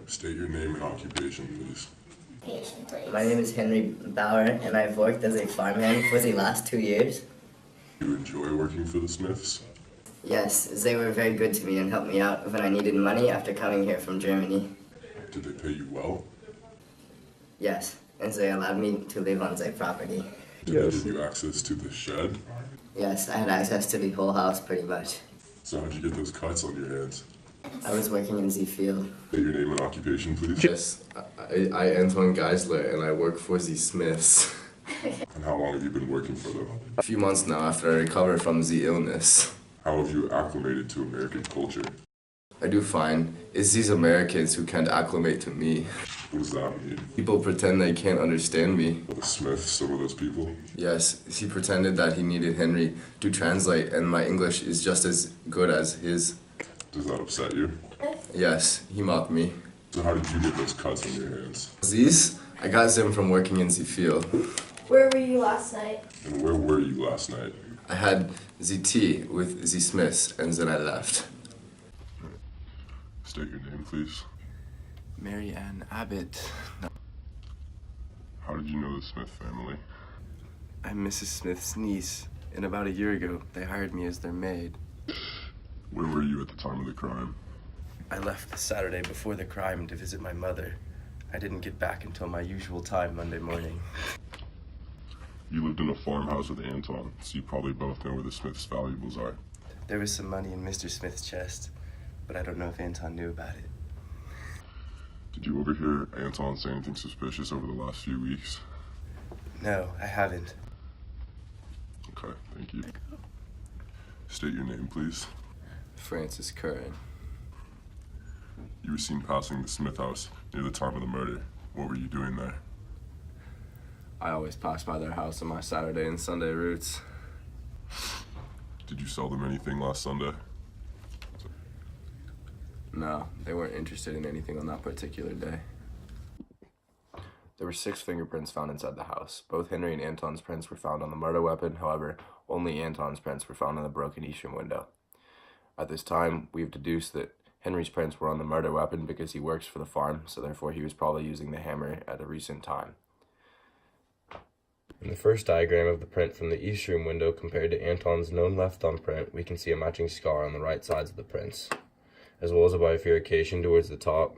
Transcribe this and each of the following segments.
State your name and occupation, please. My name is Henry Bauer, and I've worked as a farmhand for the last 2 years. Do you enjoy working for the Smiths? Yes, they were very good to me and helped me out when I needed money after coming here from Germany. Did they pay you well? Yes, and they allowed me to live on their property. Did they give you access to the shed? Yes, I had access to the whole house pretty much. So how'd you get those cuts on your hands? I was working in the field. State your name and occupation, please. Yes, I Anton Geisler, and I work for the Smiths. And how long have you been working for them? A few months now after I recovered from the illness. How have you acclimated to American culture? I do fine. It's these Americans who can't acclimate to me. What does that mean? People pretend they can't understand me. The Smiths, some of those people? Yes, he pretended that he needed Henry to translate, and my English is just as good as his. Does that upset you? Yes, he mocked me. So how did you get those cuts on your hands? These? I got them from working in the field. Where were you last night? And where were you last night? I had the tea with the Smiths, and then I left. State your name, please. Mary Ann Abbott. How did you know the Smith family? I'm Mrs. Smith's niece, and about a year ago, they hired me as their maid. Where were you at the time of the crime? I left the Saturday before the crime to visit my mother. I didn't get back until my usual time Monday morning. You lived in a farmhouse with Anton, so you probably both know where the Smith's valuables are. There was some money in Mr. Smith's chest, but I don't know if Anton knew about it. Did you overhear Anton say anything suspicious over the last few weeks? No, I haven't. Okay, thank you. State your name, please. Francis Curran. You were seen passing the Smith house near the time of the murder. What were you doing there? I always pass by their house on my Saturday and Sunday routes. Did you sell them anything last Sunday? No, they weren't interested in anything on that particular day. There were 6 fingerprints found inside the house. Both Henry and Anton's prints were found on the murder weapon. However, only Anton's prints were found on the broken eastern window. At this time, we've deduced that Henry's prints were on the murder weapon because he works for the farm, so therefore he was probably using the hammer at a recent time. In the first diagram of the print from the east room window compared to Anton's known left thumb print, we can see a matching scar on the right sides of the prints, as well as a bifurcation towards the top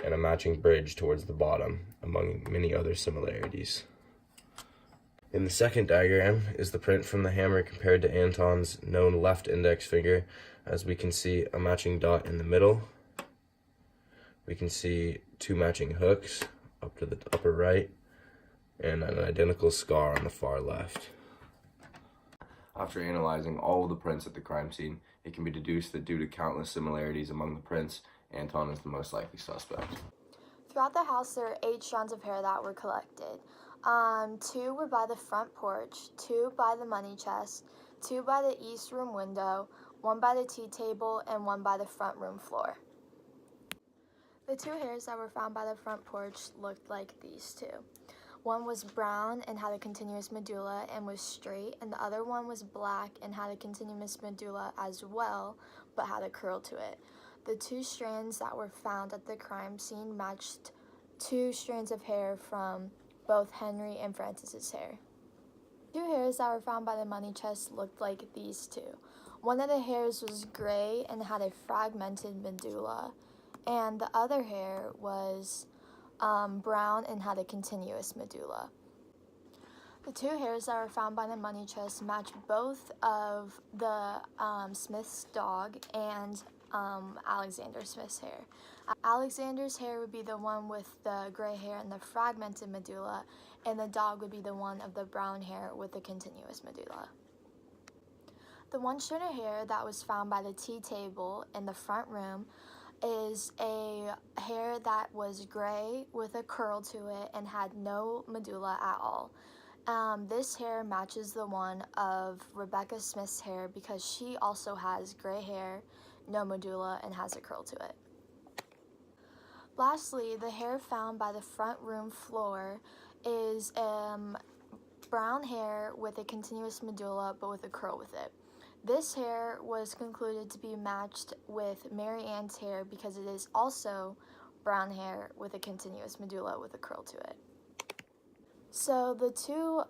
and a matching bridge towards the bottom, among many other similarities. In the second diagram is the print from the hammer compared to Anton's known left index finger, as we can see a matching dot in the middle. We can see 2 matching hooks up to the upper right, and an identical scar on the far left. After analyzing all of the prints at the crime scene, it can be deduced that due to countless similarities among the prints, Anton is the most likely suspect. Throughout the house, there are 8 strands of hair that were collected. 2 were by the front porch, 2 by the money chest, 2 by the east room window, 1 by the tea table, and 1 by the front room floor. The 2 hairs that were found by the front porch looked like these 2. One was brown and had a continuous medulla and was straight, and the other one was black and had a continuous medulla as well, but had a curl to it. The 2 strands that were found at the crime scene matched 2 strands of hair from both Henry and Francis's hair. 2 hairs that were found by the money chest looked like these 2. One of the hairs was gray and had a fragmented medulla, and the other hair was brown and had a continuous medulla. The 2 hairs that were found by the money chest match both of the Smith's dog and Alexander Smith's hair. Alexander's hair would be the one with the gray hair and the fragmented medulla, and the dog would be the one of the brown hair with the continuous medulla. The 1 strand of hair that was found by the tea table in the front room is a hair that was gray with a curl to it and had no medulla at all. This hair matches the one of Rebecca Smith's hair because she also has gray hair, no medulla, and has a curl to it. Lastly, the hair found by the front room floor is brown hair with a continuous medulla but with a curl with it. This hair was concluded to be matched with Mary Ann's hair because it is also brown hair with a continuous medulla with a curl to it. So the two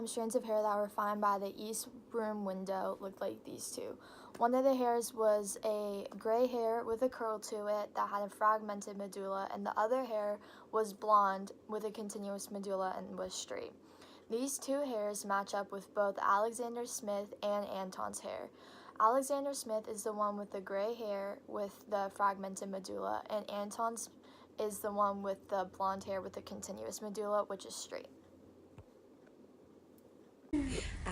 strands of hair that were found by the east room window looked like these two. One of the hairs was a gray hair with a curl to it that had a fragmented medulla, and the other hair was blonde with a continuous medulla and was straight. These two hairs match up with both Alexander Smith and Anton's hair. Alexander Smith is the one with the gray hair with the fragmented medulla, and Anton's is the one with the blonde hair with the continuous medulla, which is straight.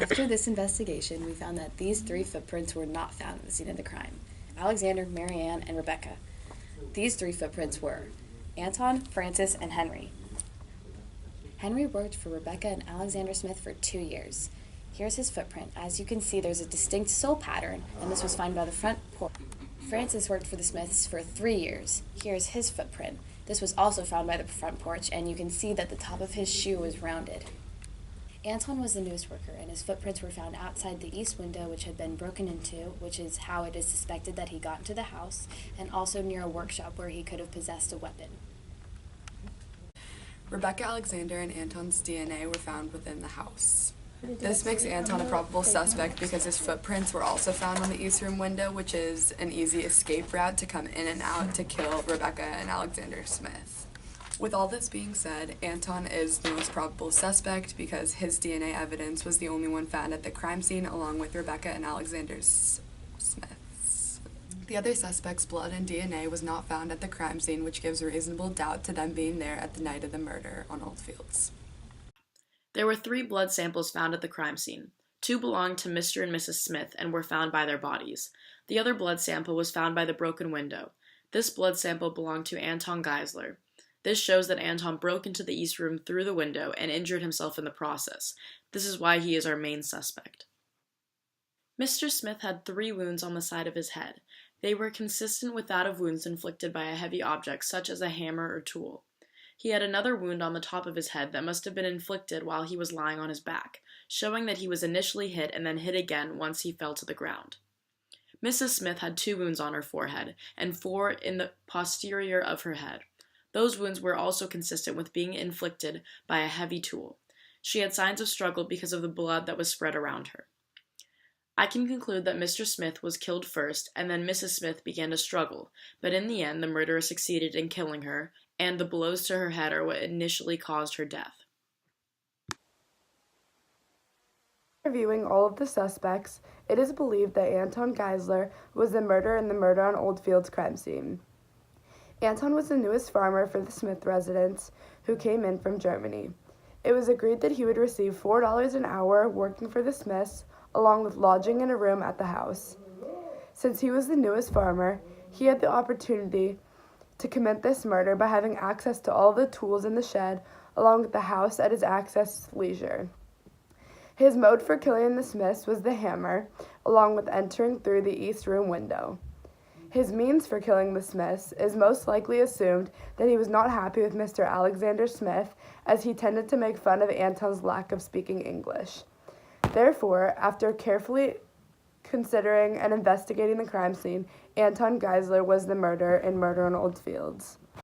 After this investigation, we found that these three footprints were not found at the scene of the crime: Alexander, Mary Ann, and Rebecca. These three footprints were Anton, Francis, and Henry. Henry worked for Rebecca and Alexander Smith for 2 years. Here's his footprint. As you can see, there's a distinct sole pattern, and this was found by the front porch. Francis worked for the Smiths for 3 years. Here's his footprint. This was also found by the front porch, and you can see that the top of his shoe was rounded. Anton was the newest worker, and his footprints were found outside the east window, which had been broken into, which is how it is suspected that he got into the house, and also near a workshop where he could have possessed a weapon. Rebecca Alexander and Anton's DNA were found within the house. This makes Anton a probable suspect because his footprints were also found on the east room window, which is an easy escape route to come in and out to kill Rebecca and Alexander Smith. With all this being said, Anton is the most probable suspect because his DNA evidence was the only one found at the crime scene along with Rebecca and Alexander Smith's. The other suspect's blood and DNA was not found at the crime scene, which gives reasonable doubt to them being there at the night of the murder on Oldfields. There were 3 blood samples found at the crime scene. 2 belonged to Mr. and Mrs. Smith and were found by their bodies. The other blood sample was found by the broken window. This blood sample belonged to Anton Geisler. This shows that Anton broke into the east room through the window and injured himself in the process. This is why he is our main suspect. Mr. Smith had 3 wounds on the side of his head. They were consistent with that of wounds inflicted by a heavy object such as a hammer or tool. He had another wound on the top of his head that must have been inflicted while he was lying on his back, showing that he was initially hit and then hit again once he fell to the ground. Mrs. Smith had 2 wounds on her forehead and 4 in the posterior of her head. Those wounds were also consistent with being inflicted by a heavy tool. She had signs of struggle because of the blood that was spread around her. I can conclude that Mr. Smith was killed first, and then Mrs. Smith began to struggle, but in the end the murderer succeeded in killing her, and the blows to her head are what initially caused her death. Reviewing all of the suspects, it is believed that Anton Geisler was the murderer in the murder on Oldfields crime scene. Anton was the newest farmer for the Smith residents who came in from Germany. It was agreed that he would receive $4 an hour working for the Smiths, along with lodging in a room at the house. Since he was the newest farmer, he had the opportunity to commit this murder by having access to all the tools in the shed, along with the house at his access leisure. His mode for killing the Smiths was the hammer, along with entering through the east room window. His means for killing the Smiths is most likely assumed that he was not happy with Mr. Alexander Smith, as he tended to make fun of Anton's lack of speaking English. Therefore, after carefully considering and investigating the crime scene, Anton Geisler was the murderer in Murder on Oldfields.